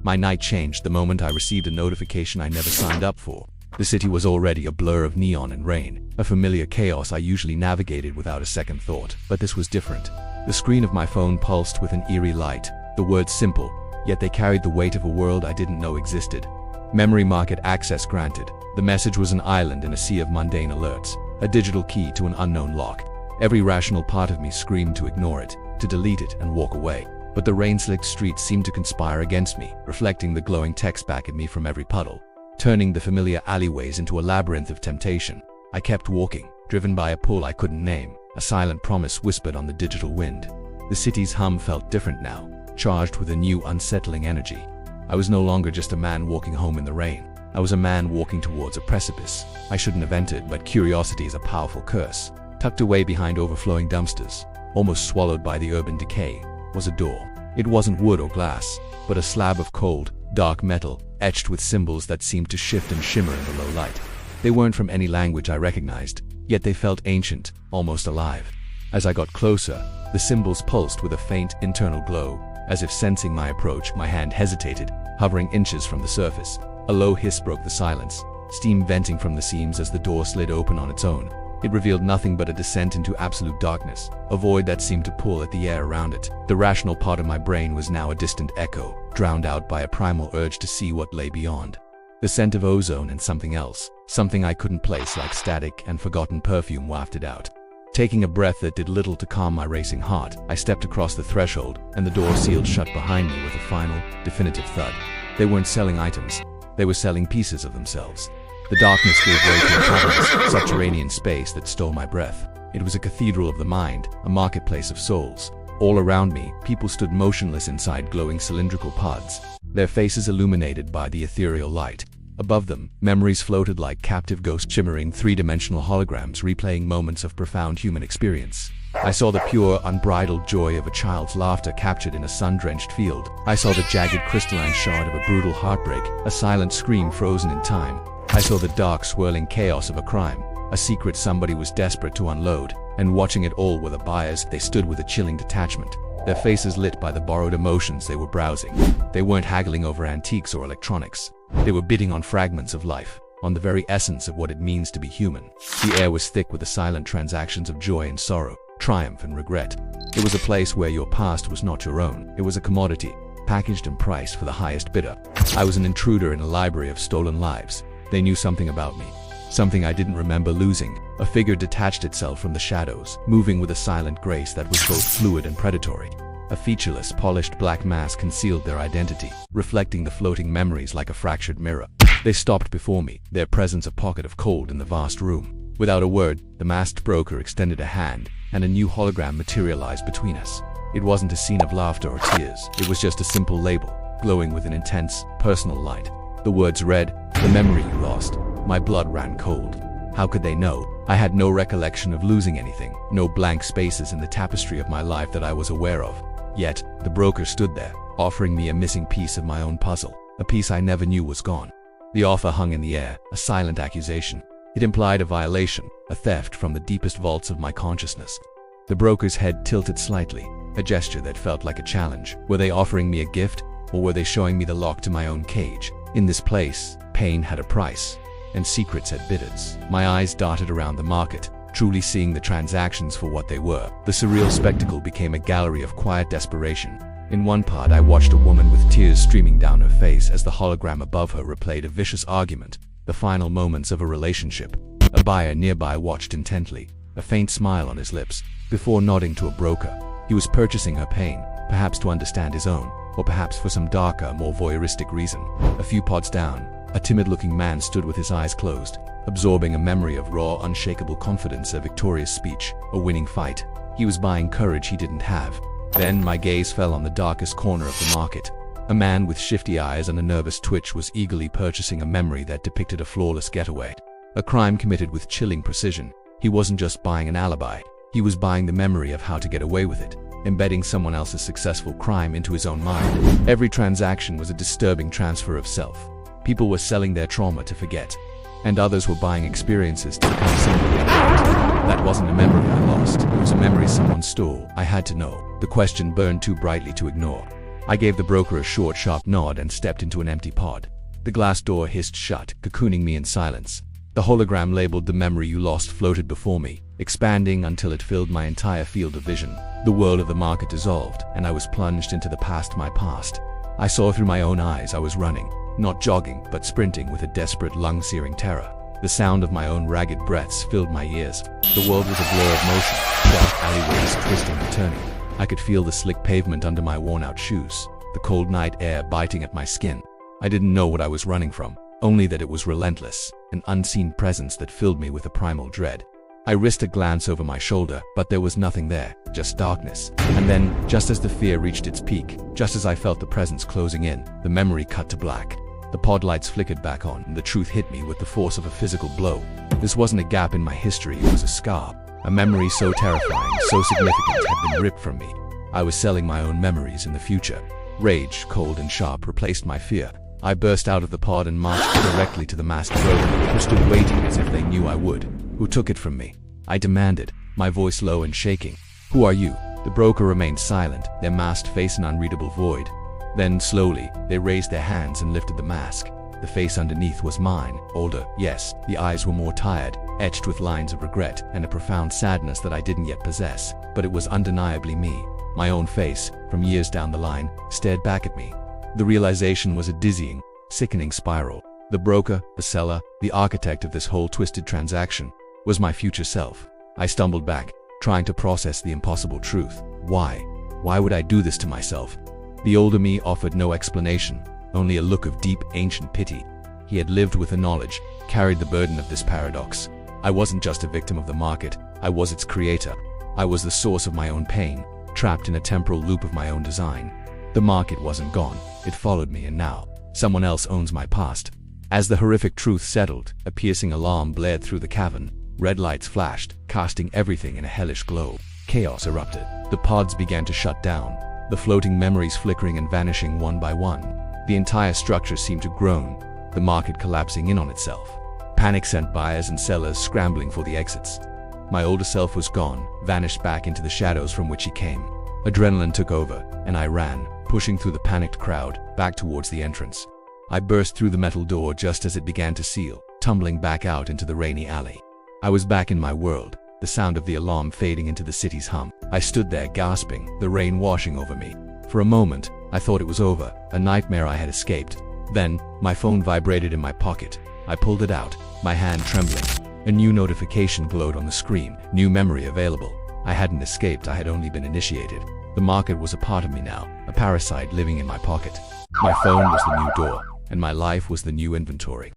My night changed the moment I received a notification I never signed up for. The city was already a blur of neon and rain, a familiar chaos I usually navigated without a second thought. But this was different. The screen of my phone pulsed with an eerie light. The words simple, yet they carried the weight of a world I didn't know existed. Memory market access granted. The message was an island in a sea of mundane alerts, a digital key to an unknown lock. Every rational part of me screamed to ignore it, to delete it and walk away. But the rain-slicked streets seemed to conspire against me, reflecting the glowing text back at me from every puddle, turning the familiar alleyways into a labyrinth of temptation. I kept walking, driven by a pull I couldn't name, a silent promise whispered on the digital wind. The city's hum felt different now, charged with a new unsettling energy. I was no longer just a man walking home in the rain. I was a man walking towards a precipice I shouldn't have entered, but curiosity is a powerful curse. Tucked away behind overflowing dumpsters, almost swallowed by the urban decay, was a door. It wasn't wood or glass, but a slab of cold, dark metal, etched with symbols that seemed to shift and shimmer in the low light. They weren't from any language I recognized, yet they felt ancient, almost alive. As I got closer, the symbols pulsed with a faint, internal glow. As if sensing my approach, my hand hesitated, hovering inches from the surface. A low hiss broke the silence, steam venting from the seams as the door slid open on its own. It revealed nothing but a descent into absolute darkness, a void that seemed to pull at the air around it. The rational part of my brain was now a distant echo, drowned out by a primal urge to see what lay beyond. The scent of ozone and something else, something I couldn't place, like static and forgotten perfume, wafted out. Taking a breath that did little to calm my racing heart, I stepped across the threshold, and the door sealed shut behind me with a final, definitive thud. They weren't selling items, they were selling pieces of themselves. The darkness gave way to a cavernous, subterranean space that stole my breath. It was a cathedral of the mind, a marketplace of souls. All around me, people stood motionless inside glowing cylindrical pods, their faces illuminated by the ethereal light. Above them, memories floated like captive ghosts, shimmering three-dimensional holograms replaying moments of profound human experience. I saw the pure, unbridled joy of a child's laughter captured in a sun-drenched field. I saw the jagged crystalline shard of a brutal heartbreak, a silent scream frozen in time. I saw the dark, swirling chaos of a crime, a secret somebody was desperate to unload, and watching it all were the buyers. They stood with a chilling detachment, their faces lit by the borrowed emotions they were browsing. They weren't haggling over antiques or electronics. They were bidding on fragments of life, on the very essence of what it means to be human. The air was thick with the silent transactions of joy and sorrow, triumph and regret. It was a place where your past was not your own. It was a commodity, packaged and priced for the highest bidder. I was an intruder in a library of stolen lives. They knew something about me, something I didn't remember losing. A figure detached itself from the shadows, moving with a silent grace that was both fluid and predatory. A featureless, polished black mask concealed their identity, reflecting the floating memories like a fractured mirror. They stopped before me, their presence a pocket of cold in the vast room. Without a word, the masked broker extended a hand, and a new hologram materialized between us. It wasn't a scene of laughter or tears, it was just a simple label, glowing with an intense, personal light. The words read, "The memory you lost." My blood ran cold. How could they know? I had no recollection of losing anything, no blank spaces in the tapestry of my life that I was aware of. Yet, the broker stood there, offering me a missing piece of my own puzzle, a piece I never knew was gone. The offer hung in the air, a silent accusation. It implied a violation, a theft from the deepest vaults of my consciousness. The broker's head tilted slightly, a gesture that felt like a challenge. Were they offering me a gift, or were they showing me the lock to my own cage? In this place, pain had a price, and secrets had bidders. My eyes darted around the market, truly seeing the transactions for what they were. The surreal spectacle became a gallery of quiet desperation. In one part, I watched a woman with tears streaming down her face as the hologram above her replayed a vicious argument, the final moments of a relationship. A buyer nearby watched intently, a faint smile on his lips, before nodding to a broker. He was purchasing her pain, perhaps to understand his own, or perhaps for some darker, more voyeuristic reason. A few pods down, a timid-looking man stood with his eyes closed, absorbing a memory of raw, unshakable confidence, a victorious speech, a winning fight. He was buying courage he didn't have. Then my gaze fell on the darkest corner of the market. A man with shifty eyes and a nervous twitch was eagerly purchasing a memory that depicted a flawless getaway. A crime committed with chilling precision. He wasn't just buying an alibi. He was buying the memory of how to get away with it, embedding someone else's successful crime into his own mind. Every transaction was a disturbing transfer of self. People were selling their trauma to forget, and others were buying experiences to become simply ignorant. That wasn't a memory I lost. It was a memory someone stole. I had to know. The question burned too brightly to ignore. I gave the broker a short, sharp nod and stepped into an empty pod. The glass door hissed shut, cocooning me in silence. The hologram labeled "The Memory You Lost" floated before me, expanding until it filled my entire field of vision. The world of the market dissolved, and I was plunged into the past, my past. I saw through my own eyes. I was running, not jogging, but sprinting with a desperate, lung-searing terror. The sound of my own ragged breaths filled my ears. The world was a blur of motion, dark alleyways twisting and turning. I could feel the slick pavement under my worn-out shoes, the cold night air biting at my skin. I didn't know what I was running from, only that it was relentless, an unseen presence that filled me with a primal dread. I risked a glance over my shoulder, but there was nothing there, just darkness. And then, just as the fear reached its peak, just as I felt the presence closing in, the memory cut to black. The pod lights flickered back on, and the truth hit me with the force of a physical blow. This wasn't a gap in my history, it was a scar. A memory so terrifying, so significant, had been ripped from me. I was selling my own memories in the future. Rage, cold and sharp, replaced my fear. I burst out of the pod and marched directly to the masked broker, who stood waiting as if they knew I would. "Who took it from me?" I demanded, my voice low and shaking. "Who are you?" The broker remained silent, their masked face an unreadable void. Then, slowly, they raised their hands and lifted the mask. The face underneath was mine, older, yes. The eyes were more tired, etched with lines of regret and a profound sadness that I didn't yet possess. But it was undeniably me. My own face, from years down the line, stared back at me. The realization was a dizzying, sickening spiral. The broker, the seller, the architect of this whole twisted transaction, was my future self. I stumbled back, trying to process the impossible truth. Why? Why would I do this to myself? The older me offered no explanation, only a look of deep, ancient pity. He had lived with the knowledge, carried the burden of this paradox. I wasn't just a victim of the market, I was its creator. I was the source of my own pain, trapped in a temporal loop of my own design. The market wasn't gone, it followed me, and now, someone else owns my past. As the horrific truth settled, a piercing alarm blared through the cavern. Red lights flashed, casting everything in a hellish glow. Chaos erupted. The pods began to shut down, the floating memories flickering and vanishing one by one. The entire structure seemed to groan, the market collapsing in on itself. Panic sent buyers and sellers scrambling for the exits. My older self was gone, vanished back into the shadows from which he came. Adrenaline took over, and I ran, pushing through the panicked crowd, back towards the entrance. I burst through the metal door just as it began to seal, tumbling back out into the rainy alley. I was back in my world, the sound of the alarm fading into the city's hum. I stood there gasping, the rain washing over me. For a moment, I thought it was over, a nightmare I had escaped. Then, my phone vibrated in my pocket. I pulled it out, my hand trembling. A new notification glowed on the screen, new memory available. I hadn't escaped, I had only been initiated. The market was a part of me now, a parasite living in my pocket. My phone was the new door, and my life was the new inventory.